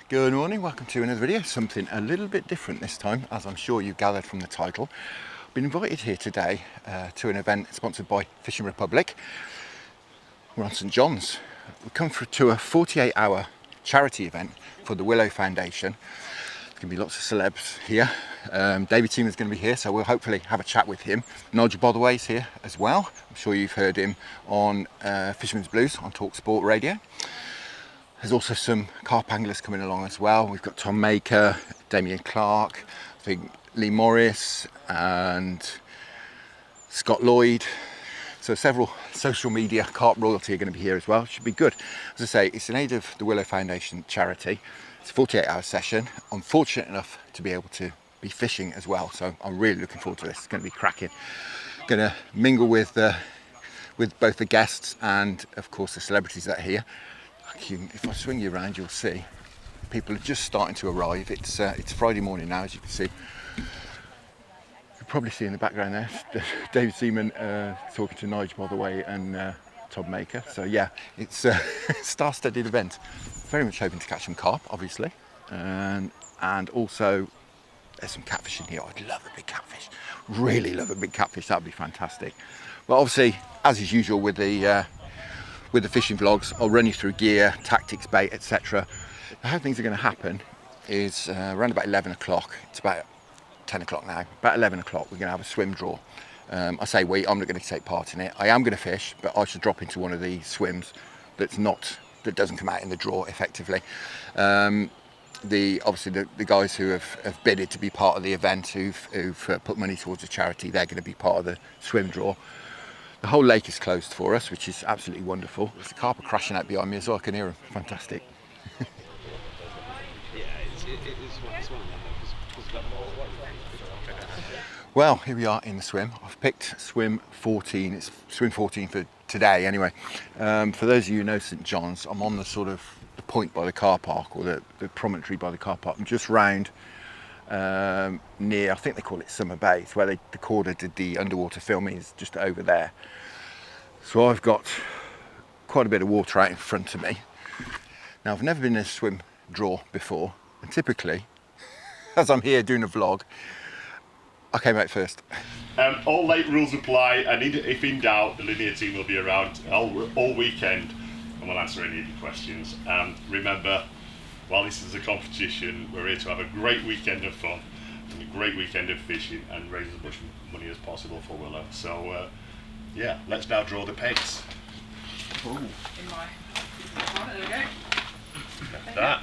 Good morning, welcome to another video. Something a little bit different this time, as I'm sure you've gathered from the title. I've been invited here today to an event sponsored by Fishing Republic. We're on St John's. We've come to a 48-hour charity event for the Willow Foundation. There's going to be lots of celebs here. David Seaman is going to be here, so we'll hopefully have a chat with him. Nigel Botherway is here as well. I'm sure you've heard him on Fisherman's Blues on Talk Sport Radio. There's also some carp anglers coming along as well. We've got Tom Maker, Damien Clarke, I think Lee Morris and Scott Lloyd. So several social media carp royalty are going to be here as well. Should be good. As I say, it's in aid of the Willow Foundation charity. It's a 48-hour session. I'm fortunate enough to be able to be fishing as well, so I'm really looking forward to this. It's going to be cracking. Going to mingle with both the guests and of course the celebrities that are here. If I swing you around, you'll see people are just starting to arrive. It's Friday morning now, as you can see. You'll probably see in the background there David Seaman talking to Nigel Botherway and Tom Maker. So yeah, it's a star-studded event. Very much hoping to catch some carp, obviously, and also there's some catfish in here. I'd love a big catfish. Really love a big catfish. That'd be fantastic. But obviously, as is usual with the fishing vlogs, I'll run you through gear, tactics, bait, etc. How things are going to happen is around about 11 o'clock, it's about 10 o'clock now, about 11 o'clock we're going to have a swim draw. I say we, I'm not going to take part in it. I am going to fish, but I should drop into one of the swims that doesn't come out in the draw effectively. Obviously the guys who have bidded to be part of the event, who've put money towards a charity, they're going to be part of the swim draw. The whole lake is closed for us, which is absolutely wonderful. There's the carp are crashing out behind me as well, I can hear them. Fantastic. Well, here we are in the swim. I've picked swim 14. It's swim 14 for today anyway. For those of you who know St John's, I'm on the sort of the point by the car park, or the promontory by the car park. I'm just round near, I think they call it Summer Bay. It's where the Corda did the underwater filming, is just over there. So I've got quite a bit of water out in front of me. Now I've never been in a swim draw before, and typically, as I'm here doing a vlog, I came out first. All late rules apply, and if in doubt, the linear team will be around all weekend and will answer any of your questions. And remember, while this is a competition, we're here to have a great weekend of fun and a great weekend of fishing and raise as much money as possible for Willow. So yeah, let's now draw the pegs. Ooh. In my there we go. That.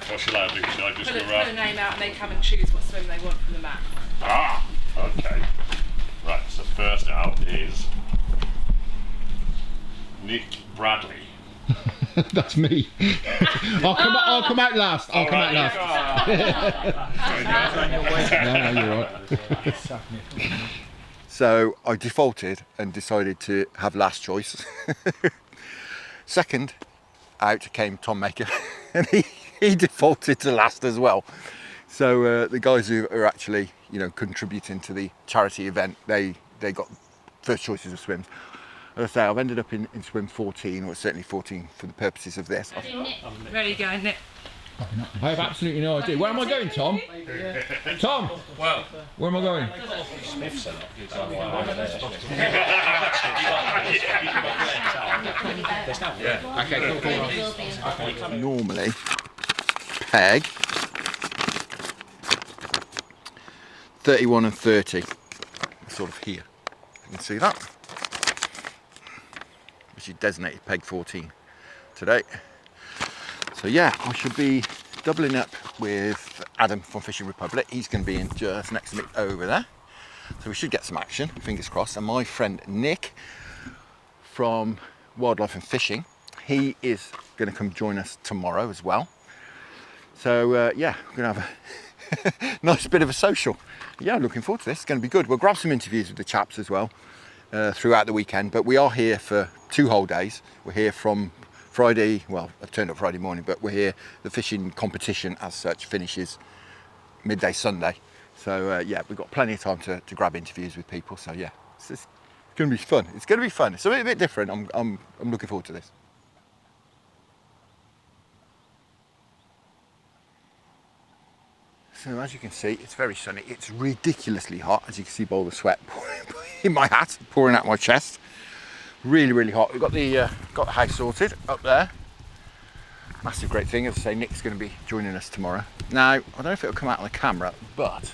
What shall I do? Shall I just go around? Put a name out and they come and choose what swim they want from the map. Ah, okay. Right, so first out is Nick Bradley. That's me. I'll come out last. I'll come out last. No, you're right. So I defaulted and decided to have last choice. Second out came Tom Maker, and he defaulted to last as well. So the guys who are actually, contributing to the charity event, they got first choices of swims. As I say, I've ended up in swim 14, or certainly 14 for the purposes of this. Ready to go, Nick? I have absolutely no idea. Where am I going, Tom? Tom! Well, where am I going? Okay, cool. Normally, peg 31 and 30, sort of here. You can see that. Which is designated peg 14 today. So yeah, I should be doubling up with Adam from Fishing Republic. He's going to be in just next to me over there. So we should get some action, fingers crossed. And my friend Nick from Wildlife and Fishing, he is going to come join us tomorrow as well. So yeah, we're going to have a nice bit of a social. Yeah, looking forward to this. It's going to be good. We'll grab some interviews with the chaps as well throughout the weekend. But we are here for 2 whole days. We're here from Friday, well, I turned up Friday morning, but we're here. The fishing competition as such finishes midday Sunday. So yeah, we've got plenty of time to grab interviews with people. So yeah, it's going to be fun. It's going to be fun. It's a bit different. I'm looking forward to this. So as you can see, it's very sunny. It's ridiculously hot, as you can see by all the sweat in my hat, pouring out my chest. Really, really hot. We've got the house sorted up there. Massive great thing. As I say, Nick's going to be joining us tomorrow. Now, I don't know if it'll come out on the camera, but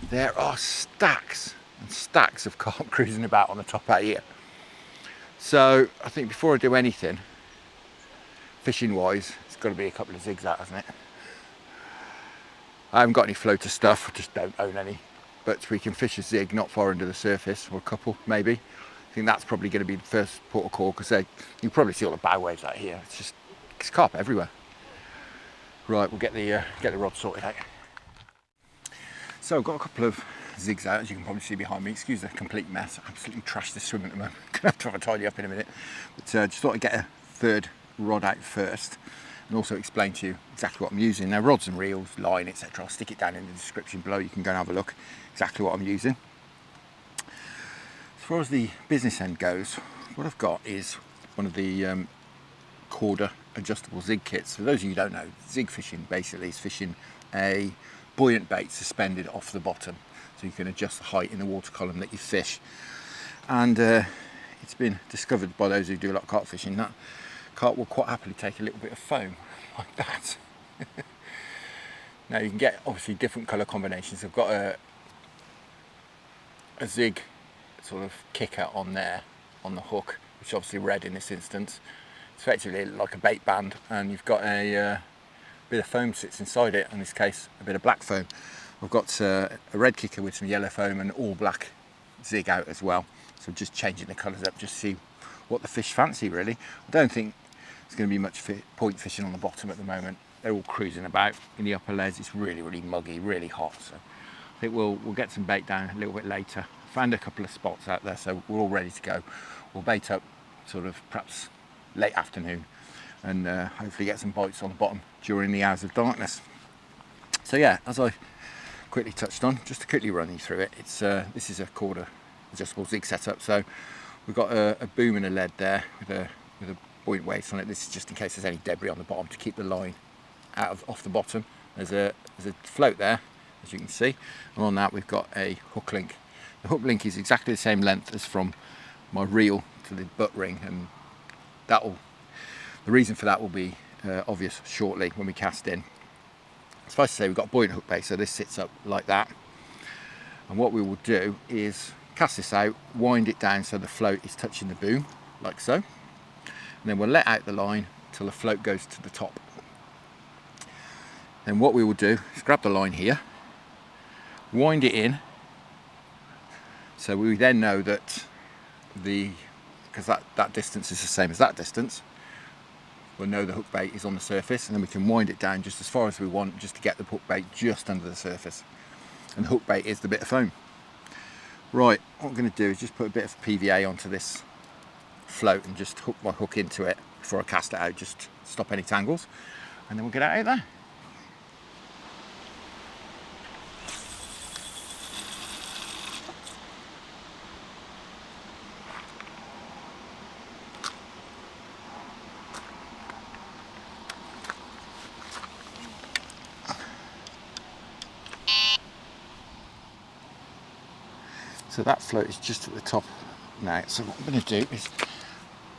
there are stacks and stacks of carp cruising about on the top out here. So I think before I do anything, fishing wise, it's got to be a couple of zigs out, hasn't it? I haven't got any floater stuff, I just don't own any. But we can fish a zig not far under the surface, or a couple maybe. I think that's probably going to be the first port of call, because you probably see all the bow waves out here. It's carp everywhere. Right, we'll get the rod sorted out. So I've got a couple of zigs out, as you can probably see behind me. Excuse the complete mess. I absolutely trashed this swim at the moment. Gonna have to have a tidy up in a minute. But just thought I'd get a third rod out first, and also explain to you exactly what I'm using. Now, rods and reels, line, etc. I'll stick it down in the description below. You can go and have a look exactly what I'm using. As far as the business end goes, what I've got is one of the Corda adjustable zig kits. For those of you who don't know, zig fishing basically is fishing a buoyant bait suspended off the bottom, so you can adjust the height in the water column that you fish. And it's been discovered by those who do a lot of carp fishing that carp will quite happily take a little bit of foam like that. Now you can get obviously different colour combinations. I've got a zig sort of kicker on there on the hook, which is obviously red in this instance. It's effectively like a bait band, and you've got a bit of foam sits inside it, in this case a bit of black foam. I've got a red kicker with some yellow foam and all black zig out as well, so just changing the colours up just to see what the fish fancy really. I don't think there's going to be much point fishing on the bottom at the moment. They're all cruising about in the upper layers. It's really, really muggy, really hot, so I think we'll get some bait down a little bit later. Found a couple of spots out there, so we're all ready to go. We'll bait up sort of perhaps late afternoon, and hopefully get some bites on the bottom during the hours of darkness. So yeah, as I quickly touched on, just to quickly run you through it, it's this is a Corda adjustable zig setup. So we've got a boom and a lead there with a buoyant weight on it. This is just in case there's any debris on the bottom to keep the line off the bottom. There's a float there, as you can see, and on that we've got a hook link. The hook link is exactly the same length as from my reel to the butt ring, and the reason for that will be obvious shortly when we cast in. Suffice to say, we've got a buoyant hook bait, so this sits up like that, and what we will do is cast this out, wind it down so the float is touching the boom like so, and then we'll let out the line till the float goes to the top. Then what we will do is grab the line here, wind it in, so we then know that because that distance is the same as that distance, we'll know the hook bait is on the surface, and then we can wind it down just as far as we want, just to get the hook bait just under the surface. And the hook bait is the bit of foam. Right, what I'm going to do is just put a bit of PVA onto this float and just hook my hook into it before I cast it out, just to stop any tangles, and then we'll get it out of there. So that float is just at the top now. So what I'm going to do is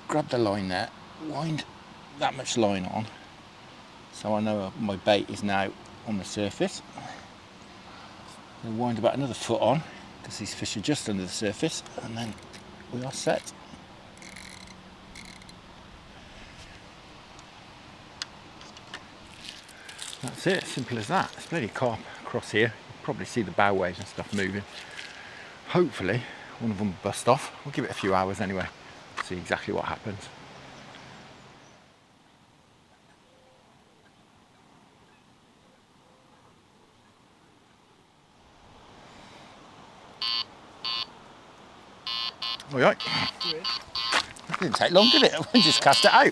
grab the line there, wind that much line on, so I know my bait is now on the surface. Then wind about another foot on, because these fish are just under the surface, and then we are set. That's it, simple as that. There's plenty of carp across here. You'll probably see the bow waves and stuff moving. Hopefully one of them will bust off. We'll give it a few hours anyway, see exactly what happens. All right. That didn't take long, did it? I just cast it out.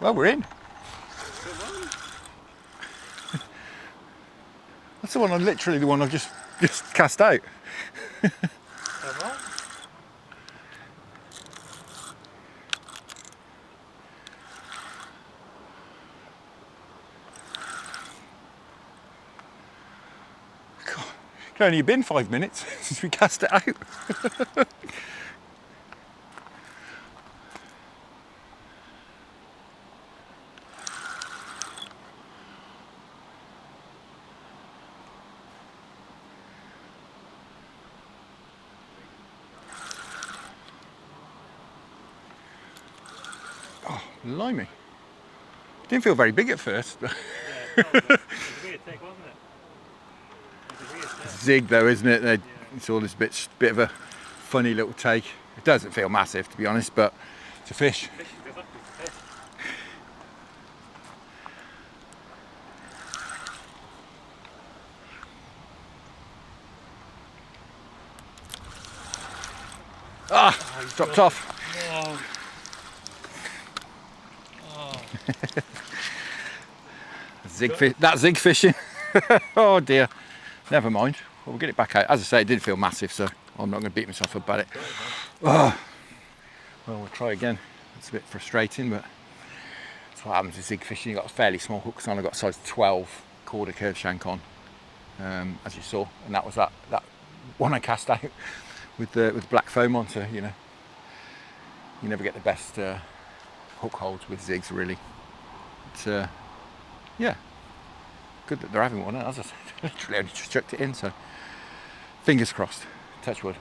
Well, we're in. That's the one, literally the one I've just cast out. only been 5 minutes since we cast it out. Oh, blimey. Didn't feel very big at first. But Yeah, it was a weird take, wasn't it? It was a weird take. Zig though, isn't it? It's all this bit of a funny little take. It doesn't feel massive, to be honest, but it's a fish. Fish is good, look, it's a fish. Ah, it's dropped off. Oh. That zig fishing. Oh dear. Never mind. We'll get it back out. As I say, it did feel massive, so I'm not going to beat myself up about it. Oh. Well, we'll try again. It's a bit frustrating, but that's what happens with zig fishing. You've got fairly small hooks on. I've got a size 12 quarter curve shank on, as you saw, and that was that one I cast out with black foam on. So you never get the best hook holds with zigs, really. But yeah, good that they're having one. As I said, literally only just chucked it in, so fingers crossed. Touch wood.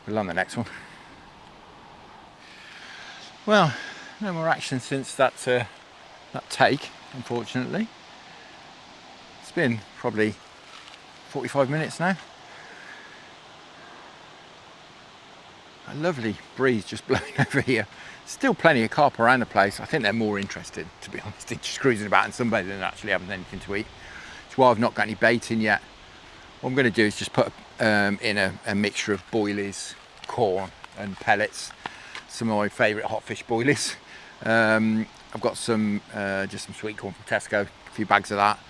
We'll land the next one. Well, no more action since that take, unfortunately. It's been probably 45 minutes now. A lovely breeze just blowing over here. Still plenty of carp around the place. I think they're more interested, to be honest, in just cruising about and sunbathing than actually having anything to eat. That's why I've not got any bait in yet. What I'm going to do is just put in a mixture of boilies, corn and pellets. Some of my favourite hot fish boilies. I've got some just some sweet corn from Tesco, a few bags of that,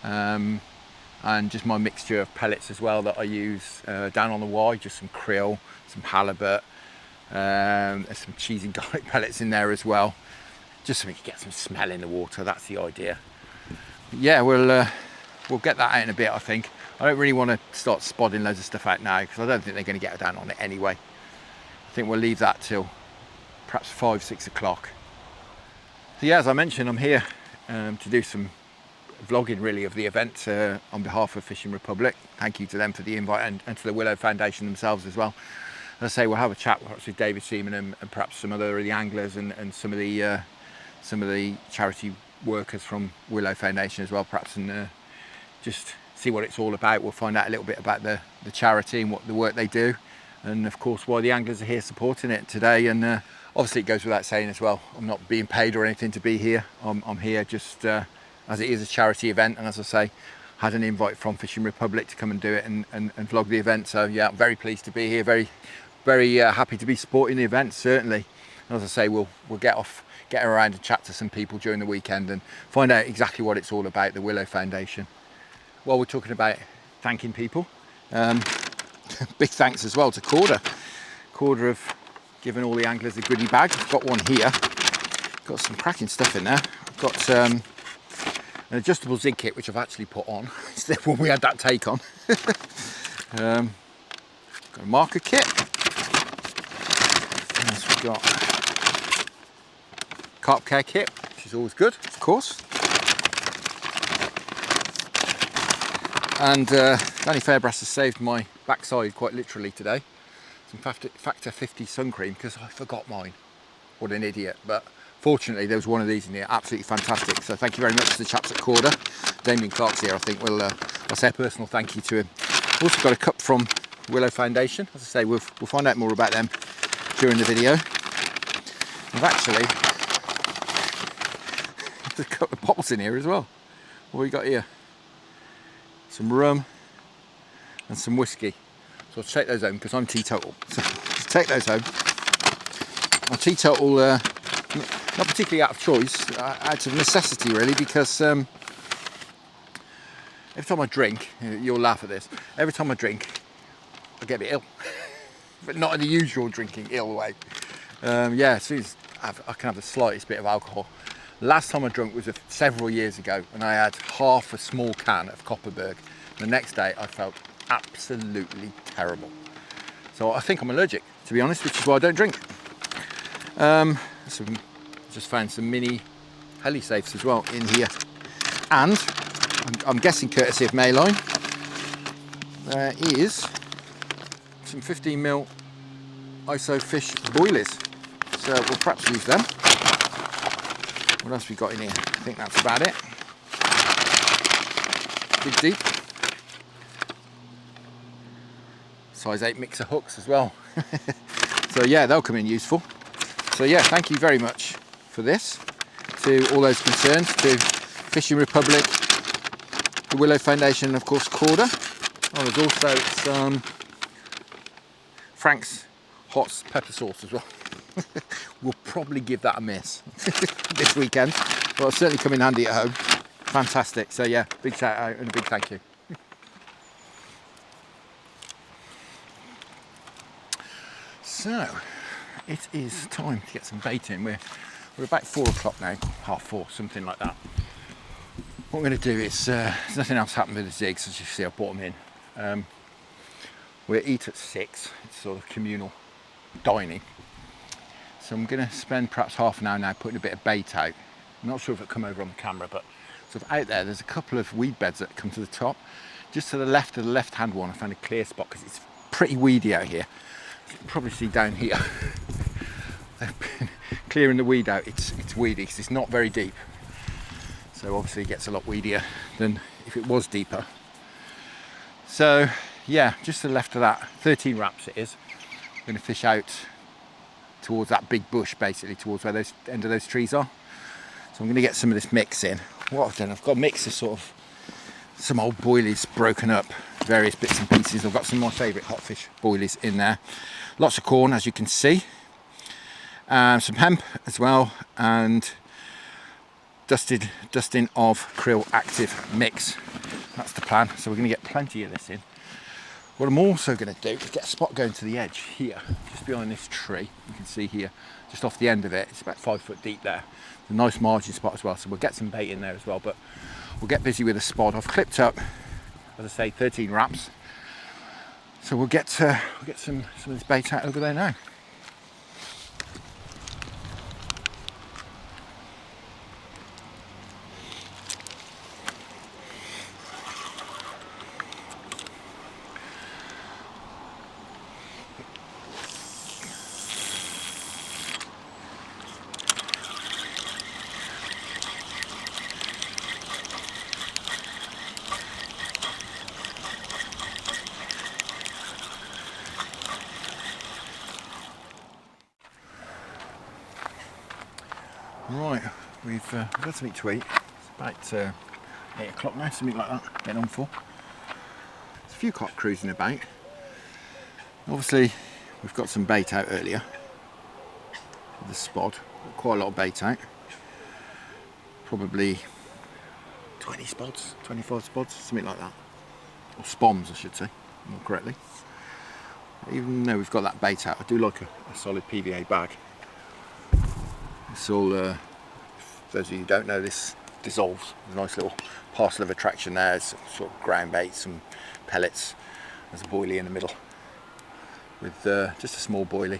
and just my mixture of pellets as well that I use down on the Y. Just some krill, some halibut, there's some cheese and garlic pellets in there as well, just so we can get some smell in the water. That's the idea. But yeah, we'll get that out in a bit. I think I don't really want to start spodding loads of stuff out now because I don't think they're going to get down on it anyway. I think we'll leave that till perhaps 5-6 o'clock. So yeah, as I mentioned, I'm here to do some vlogging really of the event on behalf of Fishing Republic. Thank you to them for the invite and to the Willow Foundation themselves as well. As I say, we'll have a chat perhaps with David Seaman and perhaps some other of the anglers and some of the charity workers from Willow Foundation as well, perhaps, and just see what it's all about. We'll find out a little bit about the charity and what the work they do, and of course why the anglers are here supporting it today. And obviously it goes without saying as well, I'm not being paid or anything to be here. I'm here just as it is a charity event, and as I say, had an invite from Fishing Republic to come and do it and vlog the event. So yeah, I'm very pleased to be here, very happy to be supporting the event, certainly. And as I say, we'll get around and chat to some people during the weekend and find out exactly what it's all about, the Willow Foundation. While we're talking about thanking people, big thanks as well to Corda. Corda have given all the anglers a goodie bag. I've got one here. Got some cracking stuff in there. I've got an adjustable zig kit, which I've actually put on. It's the one we had that take on. Got a marker kit. And we've got carp care kit, which is always good, of course. And Danny Fairbrass has saved my backside quite literally today. Some Factor 50 sun cream because I forgot mine. What an idiot. But fortunately there was one of these in here, absolutely fantastic. So thank you very much to the chaps at Corda. Damien Clarke's here, I think. I'll say a personal thank you to him. Also got a cup from Willow Foundation. As I say, we'll find out more about them during the video. I've actually there's a couple of bottles in here as well. What have we got here? Some rum and some whiskey. So I'll take those home because I'm teetotal. So just take those home. I'm teetotal, not particularly out of choice, out of necessity really, because every time I drink, you'll laugh at this, every time I drink, I get a bit ill. But not in the usual drinking ill way. Yeah, as soon as I can have the slightest bit of alcohol. Last time I drank was several years ago, and I had half a small can of Copperberg. The next day I felt absolutely terrible. So I think I'm allergic, to be honest, which is why I don't drink. Just found some mini heli safes as well in here, and I'm guessing courtesy of Mayline, there is some 15mm ISO fish boilies, so we'll perhaps use them. What else we got in here? I think that's about it. Big deep. Size 8 mixer hooks as well. So yeah, they'll come in useful. So yeah, thank you very much for this to all those concerned, to Fishing Republic, the Willow Foundation, and of course Corda. Oh, there's also some Frank's hot pepper sauce as well. We'll probably give that a miss this weekend, but it'll certainly come in handy at home. Fantastic. So yeah, big shout out and a big thank you. So it is time to get some bait in. We're about 4 o'clock now, half 4, something like that. What I'm going to do is, there's nothing else happened with the jigs, as you see I brought them in. We eat at 6, it's sort of communal dining. So I'm going to spend perhaps half an hour now putting a bit of bait out. I'm not sure if it'll come over on the camera, but sort of out there's a couple of weed beds that come to the top. Just to the left of the left-hand one, I found a clear spot because it's pretty weedy out here. You can probably see down here. They've been clearing the weed out. It's weedy because it's not very deep. So obviously it gets a lot weedier than if it was deeper. So yeah, just to the left of that, 13 wraps it is. I'm going to fish out towards that big bush, basically towards where those end of those trees are. So I'm going to get some of this mix in. What I've done, I've got a mix of sort of some old boilies broken up, various bits and pieces. I've got some of my favourite hot fish boilies in there. Lots of corn, as you can see. Some hemp as well, and dusting of krill active mix. That's the plan. So we're going to get plenty of this in. What I'm also going to do is get a spot going to the edge here, just behind this tree. You can see here, just off the end of it, it's about 5 foot deep there. It's a nice margin spot as well, so we'll get some bait in there as well, but we'll get busy with a spot. I've clipped up, as I say, 13 wraps. So we'll get some of this bait out over there now. Right, we've got something to eat. It's about 8 o'clock now, something like that, getting on for. There's a few carp cruising about. Obviously, we've got some bait out earlier with the spot. Got quite a lot of bait out. Probably 20 spots, 25 spots, something like that. Or spoms, I should say, more correctly. Even though we've got that bait out, I do like a solid PVA bag. It's all, for those of you who don't know, this dissolves. There's a nice little parcel of attraction there. It's sort of ground bait, some pellets. There's a boilie in the middle with just a small boilie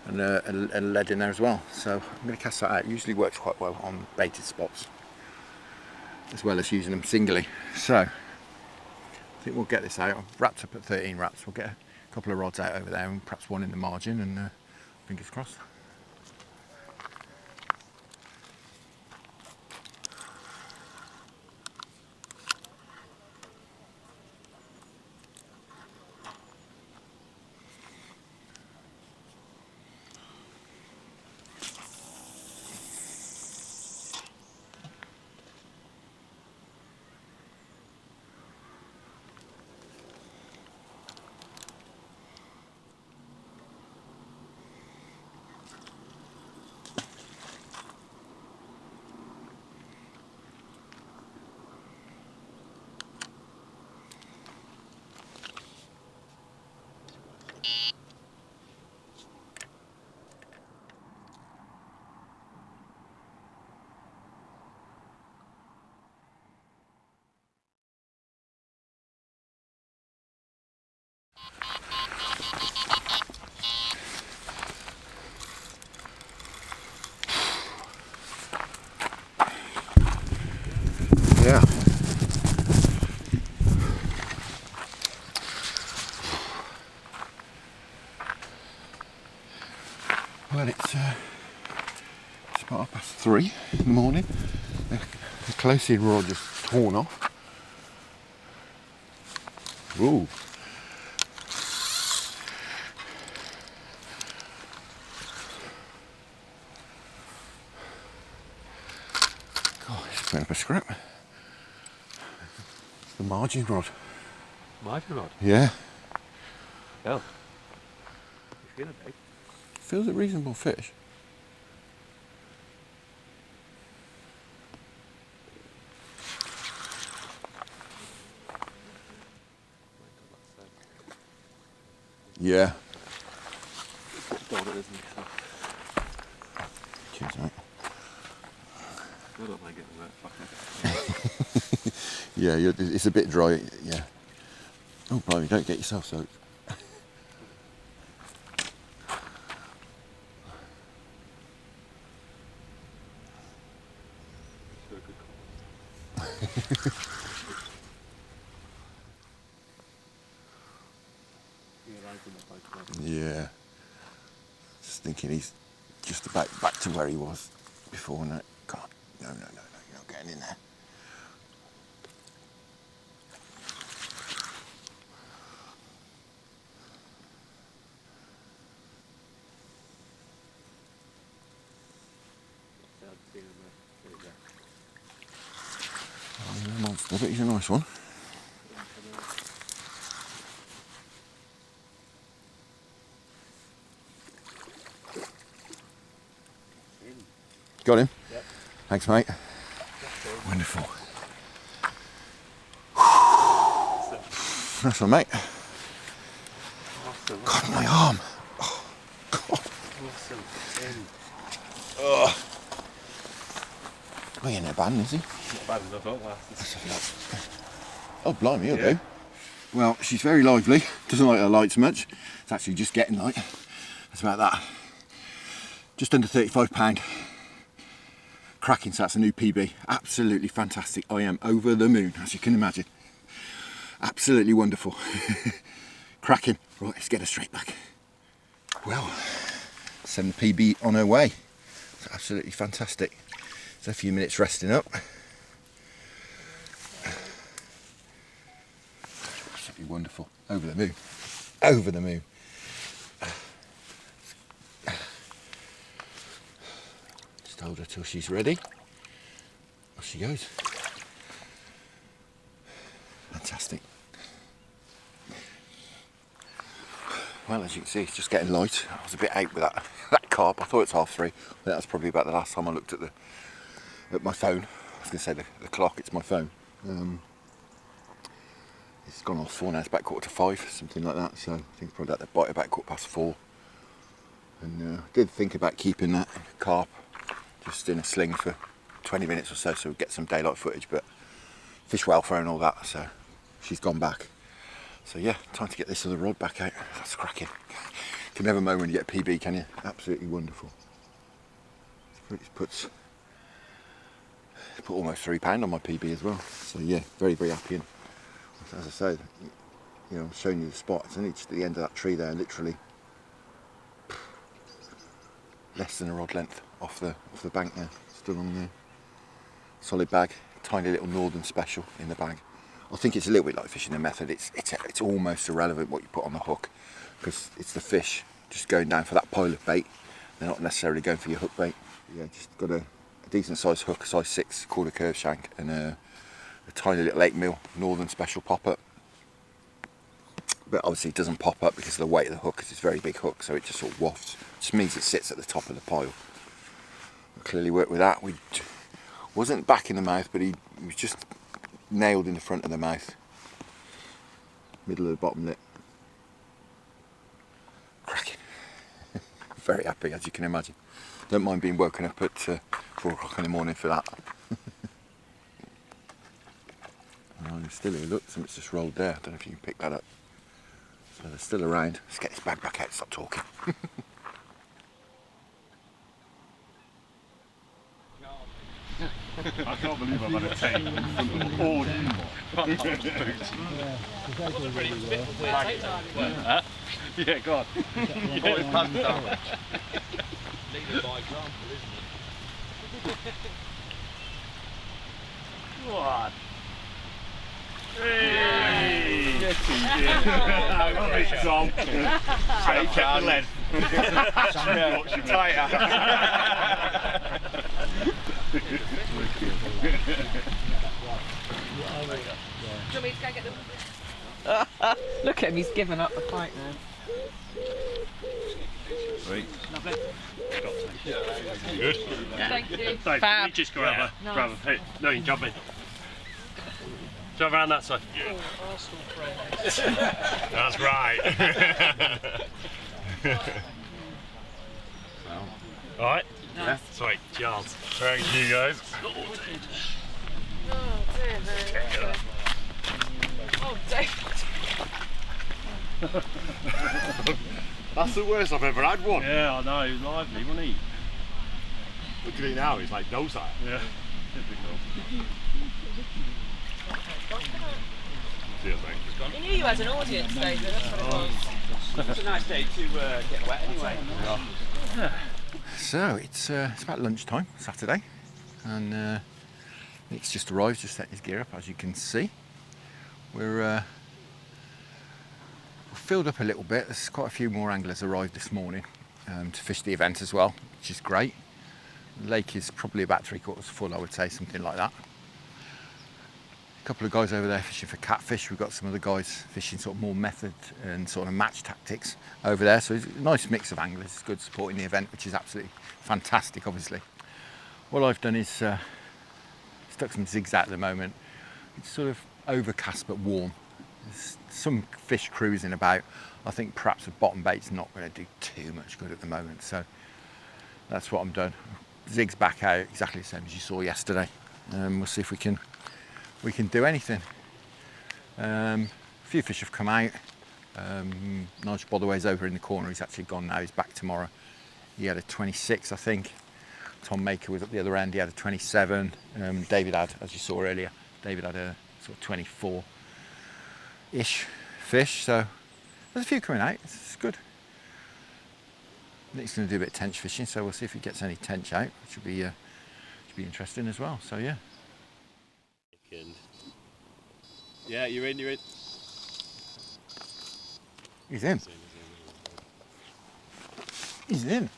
and a lead in there as well. So I'm going to cast that out. It usually works quite well on baited spots, as well as using them singly. So I think we'll get this out. I've wrapped up at 13 wraps. We'll get a couple of rods out over there and perhaps one in the margin, and fingers crossed. morning. The close-in rod just torn off. Ooh. God, it's putting up a scrap. The margin rod. Margin rod? Yeah. Hell. You feel it big? Feels a reasonable fish. Yeah. Got it, isn't it? Cheers, mate. I don't like getting wet. Fuck it. Yeah, it's a bit dry. Yeah. Oh, blimey, don't get yourself soaked. Yeah. Just thinking he's just about back to where he was before. No, can't. No, you're not getting in there. Oh, he's a monster, but he's a nice one. Got him? Yep. Thanks, mate. Wonderful. Nice one, mate. Awesome. God, my arm. Oh, God. Awesome. Oh, he ain't a band, is he? Not bad as I thought last. Oh, blimey, he'll Yeah. do. Well, she's very lively. Doesn't like her lights much. It's actually just getting light. That's about that. Just under £35. Cracking, so that's a new PB. Absolutely fantastic. I am over the moon, as you can imagine. Absolutely wonderful. Cracking. Right, let's get her straight back. Well, send the PB on her way. It's absolutely fantastic. It's a few minutes resting up. Absolutely wonderful. Over the moon. Over the moon. Just hold her till she's ready. Off she goes. Fantastic. Well, as you can see, it's just getting light. I was a bit out with that carp. I thought it's 3:30. That was probably about the last time I looked at my phone. I was going to say the clock. It's my phone. It's gone off 4 now. It's about 4:45, something like that. So I think probably at the bite about 4:15. And I did think about keeping that carp just in a sling for 20 minutes or so we get some daylight footage. But fish welfare and all that. So she's gone back. So yeah, time to get this other rod back out. That's cracking. Can never moan when you get a PB, can you? Absolutely wonderful. It puts put almost £3 on my PB as well. So yeah, very, very happy. And as I say, you know, I'm showing you the spot. It's only just at the end of that tree there, literally less than a rod length off the bank there. Still on there. Solid bag, tiny little northern special in the bag. I think it's a little bit like fishing the method. It's almost irrelevant what you put on the hook because it's the fish just going down for that pile of bait. They're not necessarily going for your hook bait. Yeah, just got a decent sized hook, a size 6 quarter curve shank, and a tiny little 8 mil northern special pop up. But obviously it doesn't pop up because of the weight of the hook, because it's a very big hook, so it just sort of wafts. Just means it sits at the top of the pile. I clearly worked with that. We wasn't back in the mouth, but he was just nailed in the front of the mouth, middle of the bottom lip. Cracking. Very happy, as you can imagine. Don't mind being woken up at 4 o'clock in the morning for that. Oh, they're still here, look, something's just rolled there. I don't know if you can pick that up. So they're still around. Let's get this bag back out, stop talking. I can't believe I've had a tape in front of all you. Yeah, go on. You know it passed down. Leading by example, isn't it? What? Hey! Yes, Tom. I kept the lead. Tighter. Do you want me to go get them? Look at him, he's given up the fight now. Sweet. Lovely. Good. Thank you. Dave, Fab. you just grab her. Nice. Grab her. Hey, no, you can jump in. Jump around that side. Yeah. That's right. Alright? Yeah. Sweet. Charles. Thank you guys. Oh, dear, dear. Oh, David. That's the worst I've ever had one. Yeah, I know. He was lively, wasn't he? Look at it now, he's like nose eye. Yeah. Typical. Cheers, mate. He knew you had an audience, David, that's what it was. It's a nice day to get wet anyway. So it's about lunchtime, Saturday, and Nick's just arrived, just setting his gear up, as you can see. We're filled up a little bit. There's quite a few more anglers arrived this morning to fish the event as well, which is great. The lake is probably about 3/4 full, I would say, something like that. A couple of guys over there fishing for catfish. We've got some other guys fishing sort of more method and sort of match tactics over there. So it's a nice mix of anglers. It's good supporting the event, which is absolutely fantastic, obviously. What I've done is stuck some zigs out at the moment. It's sort of overcast but warm. There's some fish cruising about. I think perhaps a bottom bait's not going to do too much good at the moment. So that's what I'm doing. Zigs back out exactly the same as you saw yesterday. We'll see if we can do anything. A few fish have come out. Nigel Botherway's over in the corner. He's actually gone now. He's back tomorrow. He had a 26, I think. Tom Maker was at the other end. He had a 27. David had, as you saw earlier, David had a sort of 24-ish fish. So there's a few coming out. It's good. Nick's going to do a bit of tench fishing, so we'll see if he gets any tench out, which should be interesting as well. So yeah. Yeah, you're in. He's in. He's in.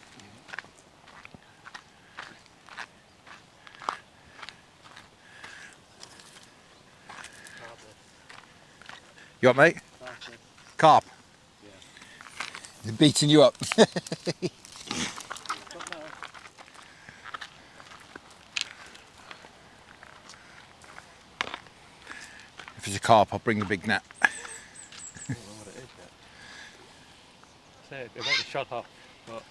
You up, mate? Carp. Yeah. He's beating you up. If it's a carp, I'll bring the big net. I don't know what it is yet. So it won't be shot off, but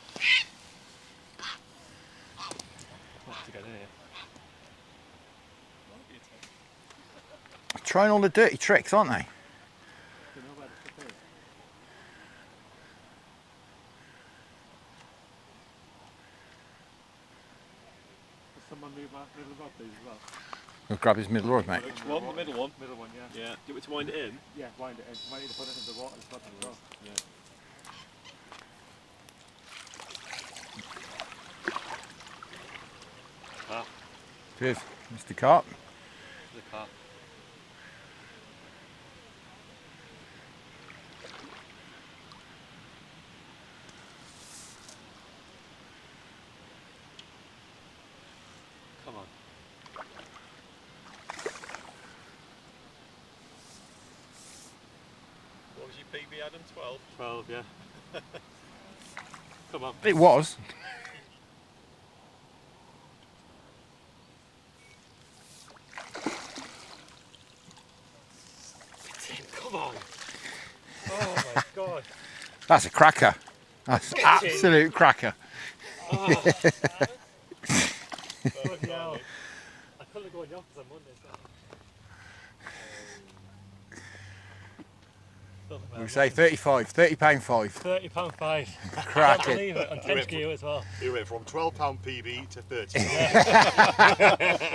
what's to get in here? Trying all the dirty tricks, aren't they? Do you know where the tip is? Does someone move out the middle of these as well? We'll grab his middle rod, mate. Which one? The middle one? Middle one, yeah. Yeah. Do you want to wind it in? Yeah, wind it in. You might need to put it in the water as well. Yeah. Ah, Cheers, Mr. Carp. the car. Come on. What was your PB, Adam? 12? 12, yeah. Come on. It was. Come on. Oh my god. That's a cracker. That's absolute cracker. Oh. Bloody hell. I couldn't go on yachts on Monday. We say 35, £30 5. £30 5. I can't Cracking. believe it. On 10 gear as well. He went from £12 PB to 30.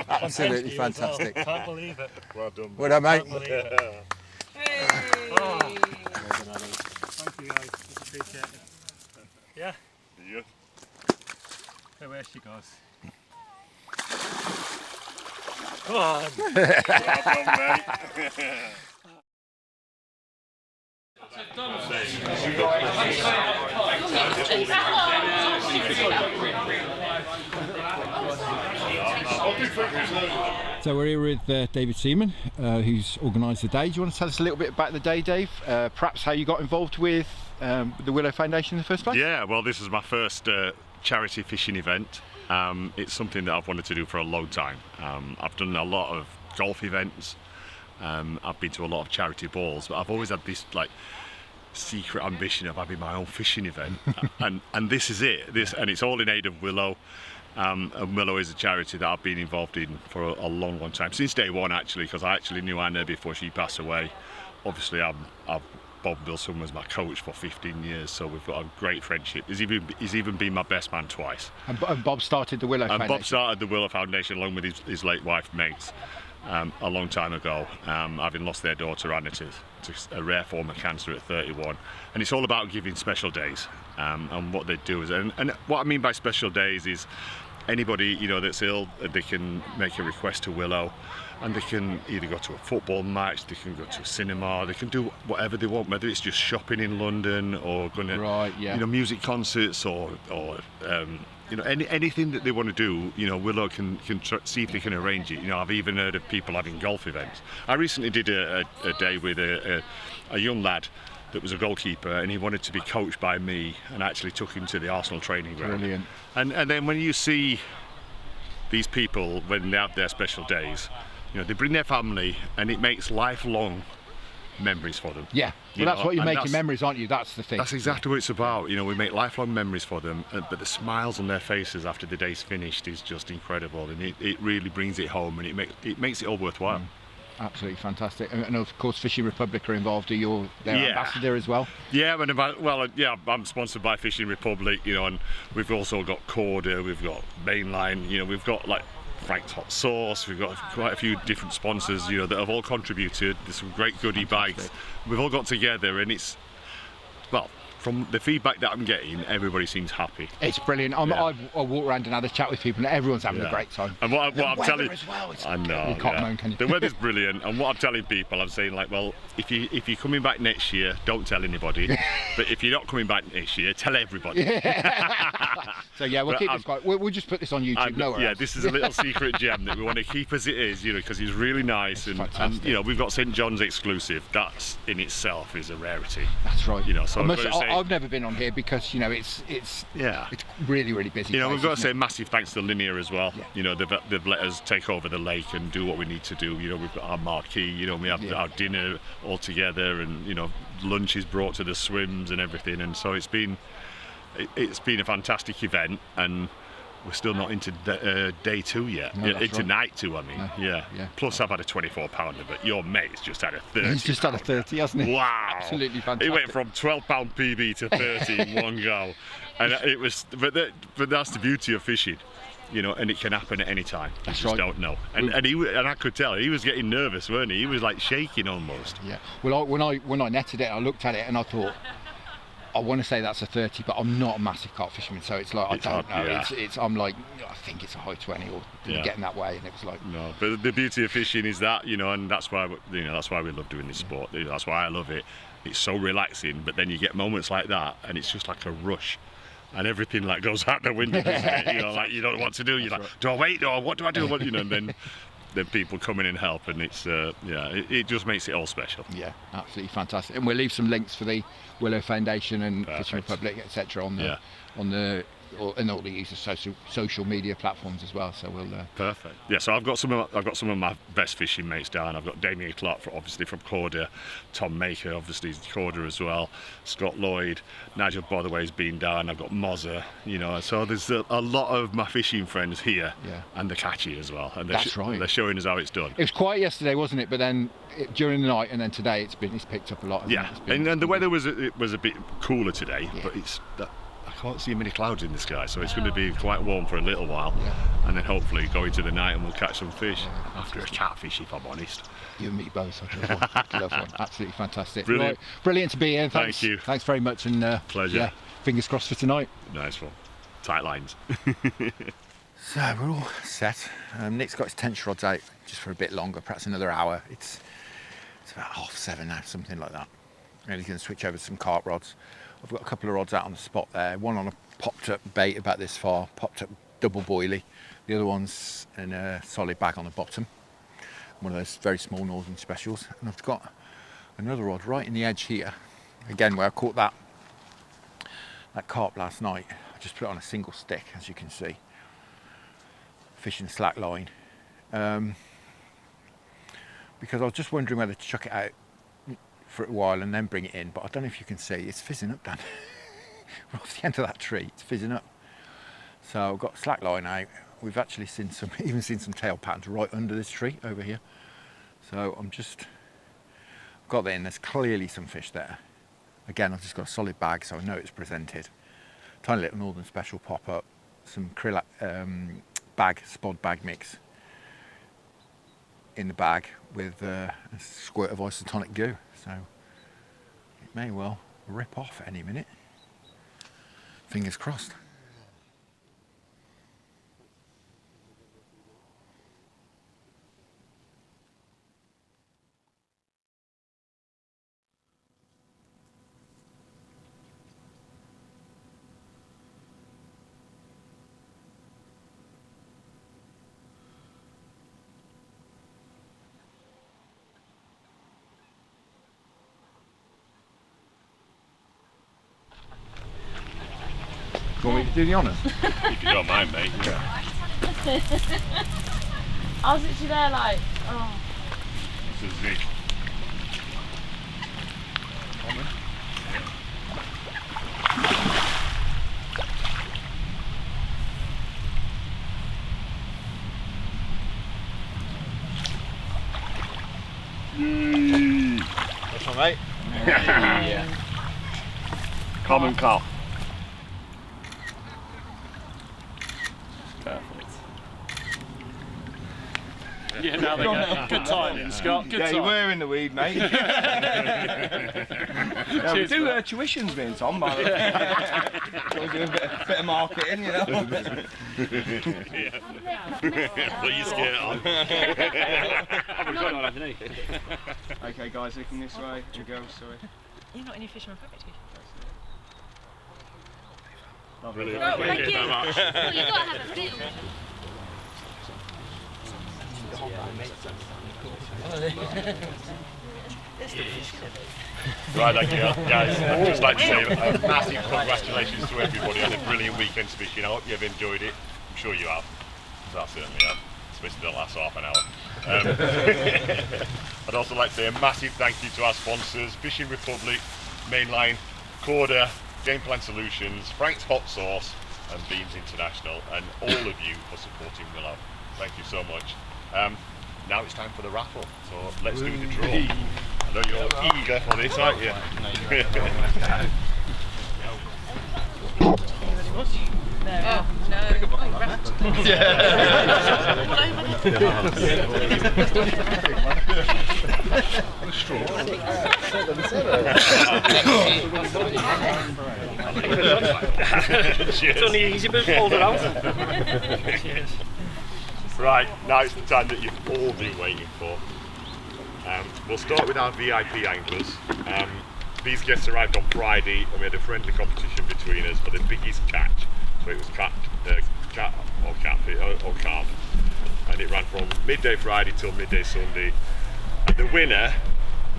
Absolutely Thank you as well. fantastic. Can't believe it. Well done. Well done, mate. Can't believe it. Hey! Thank you guys. Much appreciated. Yeah? Yeah. So where she goes. Come on. Well done, mate. So we're here with David Seaman, who's organised the day. Do you want to tell us a little bit about the day, Dave? Perhaps how you got involved with the Willow Foundation in the first place? Yeah, well, this is my first charity fishing event. It's something that I've wanted to do for a long time. I've done a lot of golf events. I've been to a lot of charity balls, but I've always had this like secret ambition of having my own fishing event, and this is it. And it's all in aid of Willow. And Willow is a charity that I've been involved in for a long, long time, since day one actually, because I actually knew Anna before she passed away. Obviously, Bob Wilson was my coach for 15 years, so we've got a great friendship. He's even been my best man twice. And Bob started the Willow Foundation? Bob started the Willow Foundation along with his late wife, Megs, a long time ago, having lost their daughter Anna to a rare form of cancer at 31. And it's all about giving special days. And what they do is, and what I mean by special days is anybody that's ill, they can make a request to Willow, and they can either go to a football match, they can go to a cinema, they can do whatever they want, whether it's just shopping in London or going to music concerts or anything that they want to do. Willow can see if they can arrange it. I've even heard of people having golf events. I recently did a day with a young lad that was a goalkeeper, and he wanted to be coached by me, and actually took him to the Arsenal training ground. Brilliant. And then when you see these people when they have their special days, they bring their family, and it makes lifelong memories for them. Yeah, well, that's what you're making memories, aren't you? That's the thing. That's exactly what it's about. We make lifelong memories for them, but the smiles on their faces after the day's finished is just incredible, and it really brings it home, and it makes it all worthwhile. Absolutely fantastic. And of course, Fishing Republic are involved. Are you their ambassador as well? Yeah, I'm sponsored by Fishing Republic, and we've also got Corda, we've got Mainline, we've got like Frank's Hot Sauce, we've got quite a few different sponsors, that have all contributed. There's some great goodie bags. We've all got together, and it's, well, from the feedback that I'm getting, everybody seems happy. It's brilliant. I walk around and have a chat with people, and everyone's having a great time. And what I'm telling as well, I know, you can't moan, can you? The weather's brilliant, and what I'm telling people, I'm saying like, well, if you're coming back next year, don't tell anybody. But if you're not coming back next year, tell everybody. So yeah, we'll keep this quiet. We'll just put this on YouTube. Nowhere else. This is a little secret gem that we want to keep as it is, because he's really nice, and we've got St John's exclusive. That in itself is a rarity. That's right. So I've never been on here because it's really, really busy. We've got to say massive thanks to Linear as well. Yeah. They've let us take over the lake and do what we need to do. We've got our marquee. We have our dinner all together, and lunch is brought to the swims and everything. And so it's been a fantastic event, and we're still not into day two yet. No, into night two, I mean. Yeah. Plus, I've had a 24-pounder, but your mate's just had a 30. He's just had a 30, hasn't he? Wow! Absolutely fantastic. He went from 12-pound PB to 30 in one go, and it was. But that's the beauty of fishing, and it can happen at any time. You just don't know. And I could tell he was getting nervous, weren't he? He was like shaking almost. Yeah. Well, when I netted it, I looked at it and I thought, I want to say that's a 30, but I'm not a massive carp fisherman, so it's like I don't know. Yeah. I'm like, I think it's a high 20 or getting that way, and it was like no. But the beauty of fishing is that and that's why that's why we love doing this sport. That's why I love it. It's so relaxing, but then you get moments like that, and it's just like a rush, and everything like goes out the window. Doesn't it? Like you don't know what to do. You're like, do I wait? Or what do I do? And then people come in and help, and it's it just makes it all special. Yeah, absolutely fantastic. And we'll leave some links for the Willow Foundation and Fishing Republic, etc. and all the use of social media platforms as well. So we'll perfect. Yeah, so I've got some of my best fishing mates down. I've got Damien Clarke, obviously from Corda, Tom Maker, obviously is Corda as well, Scott Lloyd, Nigel Botherway's been down. I've got Mozza, So there's a lot of my fishing friends here, and they're catchy as well. And they're showing us how it's done. It was quiet yesterday, wasn't it? But then during the night and then today, it's picked up a lot. Yeah, and the weather was a bit cooler today, but I can't see many clouds in the sky, so it's going to be quite warm for a little while, and then hopefully go into the night and we'll catch some fish after a catfish, if I'm honest. You and me both. I love one. Absolutely fantastic. Brilliant. Right. Brilliant to be here. Thanks. Thank you. Thanks very much, and pleasure. Yeah, fingers crossed for tonight. Nice one. Tight lines. So we're all set. Nick's got his tension rods out just for a bit longer, perhaps another hour. It's about 7:30 now, something like that. And he's going to switch over to some carp rods. I've got a couple of rods out on the spot there. One on a popped up bait about this far, popped up double boilie. The other one's in a solid bag on the bottom. One of those very small northern specials. And I've got another rod right in the edge here. Again, where I caught that carp last night. I just put it on a single stick, as you can see. Fishing slack line. Because I was just wondering whether to chuck it out for a while and then bring it in, but I don't know if you can see, it's fizzing up, Dan. We're off the end of that tree, it's fizzing up. So I've got slack line out. We've actually even seen some tail patterns right under this tree over here. So got that in, there's clearly some fish there. Again, I've just got a solid bag, so I know it's presented. Tiny little northern special pop up, some krill spod bag mix in the bag with a squirt of isotonic goo. So it may well rip off at any minute. Fingers crossed. Do you want me to do the honours? If you don't mind, mate. Yeah. I was literally there like, oh. This is Nick. That's one, mate. Yeah. Common carp. Yeah, now they go. Good timing, Scott. Good timing. You were in the weed, mate. Yeah, we do tuitions, me and Tom, by the way. We'll do a bit of marketing, you know. Please get on. Haven't got one, haven't you? Okay, guys, looking this way. We go, sorry. You're not in your Fisherman Public, Brilliant. Oh, thank you. very much. Well, you've got to have a bit. Right, thank you, guys. I'd just like to say a massive congratulations to everybody on a brilliant weekend fishing. I hope you've enjoyed it. I'm sure you have, because I certainly have, especially the last half an hour. I'd also like to say a massive thank you to our sponsors, Fishing Republic, Mainline, Corda, Game Plan Solutions, Frank's Hot Sauce and Beams International, and all of you for supporting Willow. Thank you so much. Now it's time for the raffle, so let's do the draw. I know you're eager for this, aren't you? Oh, no. It's only easy, but hold it out. Cheers. Right, now it's the time that you've all been waiting for. We'll start with our VIP anglers. These guests arrived on Friday and we had a friendly competition between us for the biggest catch. So it was carp, and it ran from midday Friday till midday Sunday. And the winner,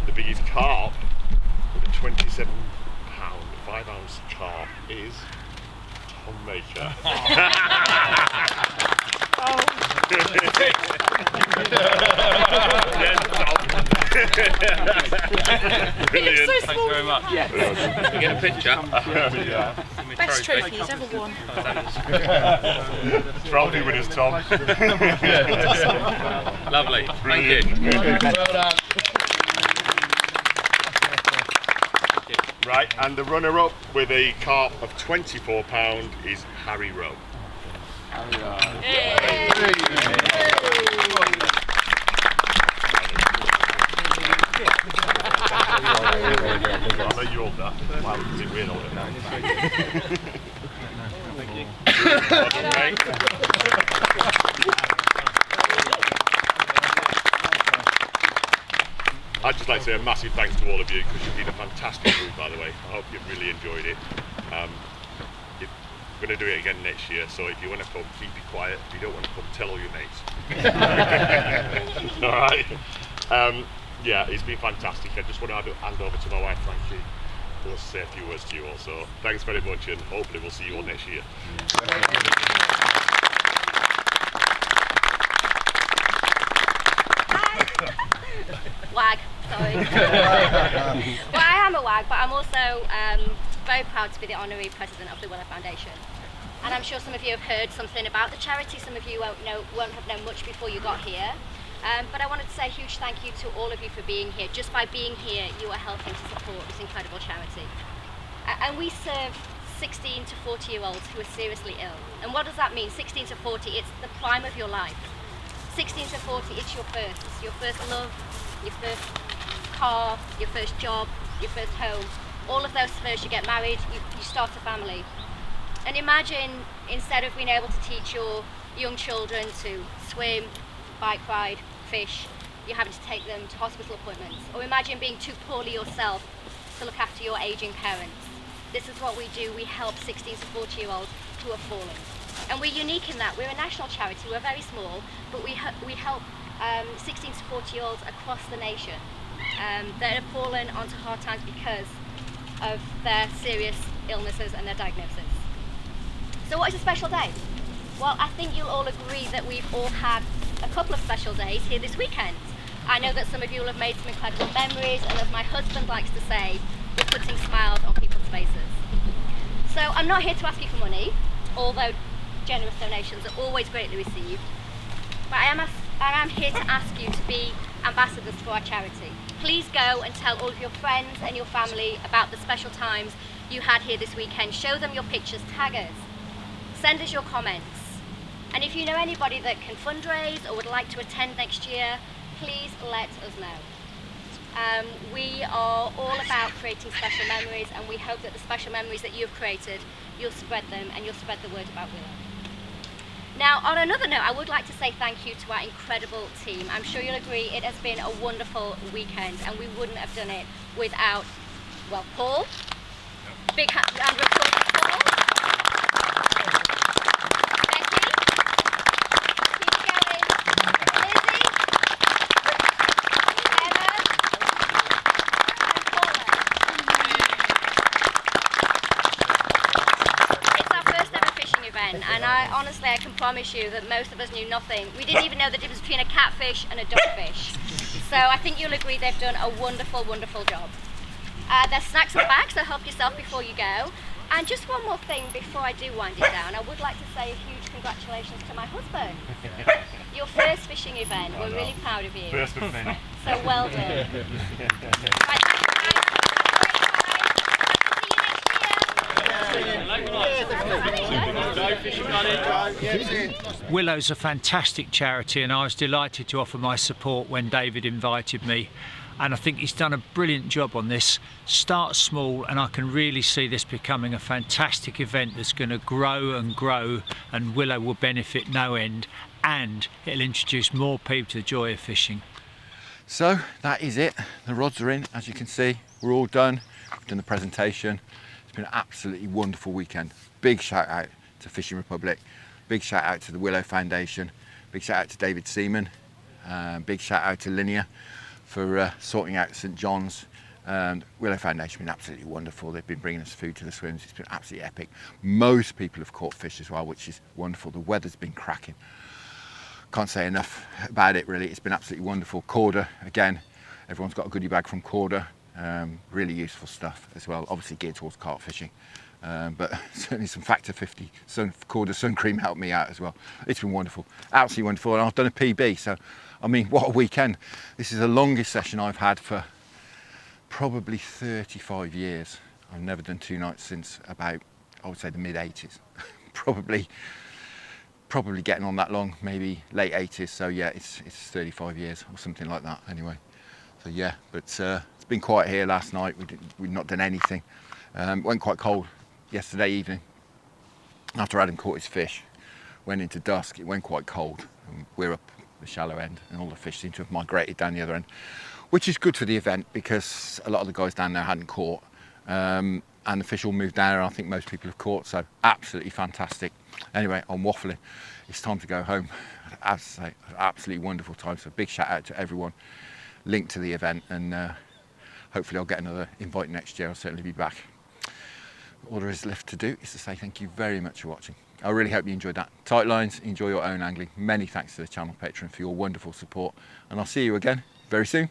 the biggest carp, with a 27 pound, 5 ounce carp, is Tom Maker. Brilliant. So small. Very much. Yes. You get a picture? Yeah. Best trophy he's ever won. Trophy winners, Tom. Lovely. Thank you. Well done. Right, and the runner-up with a carp of £24 is Harry Rowe. I'll let you hold that. Wow, is it weird holding that? Botherway. I'd just like to say a massive thanks to all of you, because you've been a fantastic group, by the way. I hope you've really enjoyed it. We're going to do it again next year, so if you want to come, keep it quiet. If you don't want to come, tell all your mates. All right. Yeah, it's been fantastic. I just want to hand over to my wife, Frankie, who wants to say a few words to you all. So thanks very much, and hopefully we'll see you all next year. Wag, sorry. Well, I am a wag, but I'm also very proud to be the honorary president of the Willow Foundation. And I'm sure some of you have heard something about the charity. Some of you won't have known much before you got here. But I wanted to say a huge thank you to all of you for being here. Just by being here, you are helping to support this incredible charity. And we serve 16 to 40-year-olds who are seriously ill. And what does that mean? 16 to 40, it's the prime of your life. 16 to 40, it's your first love, your first car, your first job, your first home. All of those first, you get married, you start a family. And imagine, instead of being able to teach your young children to swim, bike ride, fish, you're having to take them to hospital appointments. Or imagine being too poorly yourself to look after your aging parents. This is what we do. We help 16 to 40-year-olds who are falling. And we're unique in that. We're a national charity. We're very small, but we help 16 to 40-year-olds across the nation that have fallen onto hard times because of their serious illnesses and their diagnosis. So what is a special day? Well, I think you'll all agree that we've all had a couple of special days here this weekend. I know that some of you will have made some incredible memories, and as my husband likes to say, we're putting smiles on people's faces. So I'm not here to ask you for money, although generous donations are always greatly received. But I am here to ask you to be ambassadors for our charity. Please go and tell all of your friends and your family about the special times you had here this weekend. Show them your pictures, tag us, send us your comments. And if you know anybody that can fundraise or would like to attend next year, please let us know. We are all about creating special memories, and we hope that the special memories that you've created, you'll spread them and you'll spread the word about Willow. Now, on another note, I would like to say thank you to our incredible team. I'm sure you'll agree it has been a wonderful weekend, and we wouldn't have done it without, well, Paul. Big hand of applause for Paul. Becky. Keep going. Lizzie. Emma. And Paula. It's our first ever fishing event, and honestly, I can promise you that most of us knew nothing. We didn't even know the difference between a catfish and a dogfish. So I think you'll agree they've done a wonderful, wonderful job. There's snacks in the back, so help yourself before you go. And just one more thing before I do wind it down, I would like to say a huge congratulations to my husband. Your first fishing event, we're really proud of you. First of many. So well done. Willow's a fantastic charity, and I was delighted to offer my support when David invited me, and I think he's done a brilliant job on this. Start small, and I can really see this becoming a fantastic event that's going to grow and grow, and Willow will benefit no end, and it'll introduce more people to the joy of fishing. So that is it. The rods are in, as you can see. We're all done. We've done the presentation. It's been an absolutely wonderful weekend. Big shout out to Fishing Republic. Big shout out to the Willow Foundation. Big shout out to David Seaman. Big shout out to Linear for sorting out St John's. Willow Foundation has been absolutely wonderful. They've been bringing us food to the swims. It's been absolutely epic. Most people have caught fish as well, which is wonderful. The weather's been cracking. Can't say enough about it really. It's been absolutely wonderful. Corda, again, everyone's got a goodie bag from Corda. Really useful stuff as well, obviously geared towards carp fishing, but certainly some Factor 50 Corda sun cream helped me out as well. It's been wonderful, absolutely wonderful, and I've done a PB, so I mean, what a weekend. This is the longest session I've had for probably 35 years. I've never done 2 nights since about, I would say, the mid-80s. probably getting on that long, maybe late 80s, so yeah, it's 35 years or something like that anyway. So yeah, but it's been quiet here last night. We've not done anything. It went quite cold yesterday evening. After Adam caught his fish, went into dusk, it went quite cold, and we're up the shallow end, and all the fish seem to have migrated down the other end, which is good for the event because a lot of the guys down there hadn't caught, and the fish all moved down, and I think most people have caught, so absolutely fantastic. Anyway, I'm waffling. It's time to go home. As I say, absolutely wonderful time. So big shout out to everyone linked to the event, and hopefully I'll get another invite next year. I'll certainly be back. All there is left to do is to say thank you very much for watching. I really hope you enjoyed that. Tight lines, enjoy your own angling. Many thanks to the channel patron for your wonderful support, and I'll see you again very soon.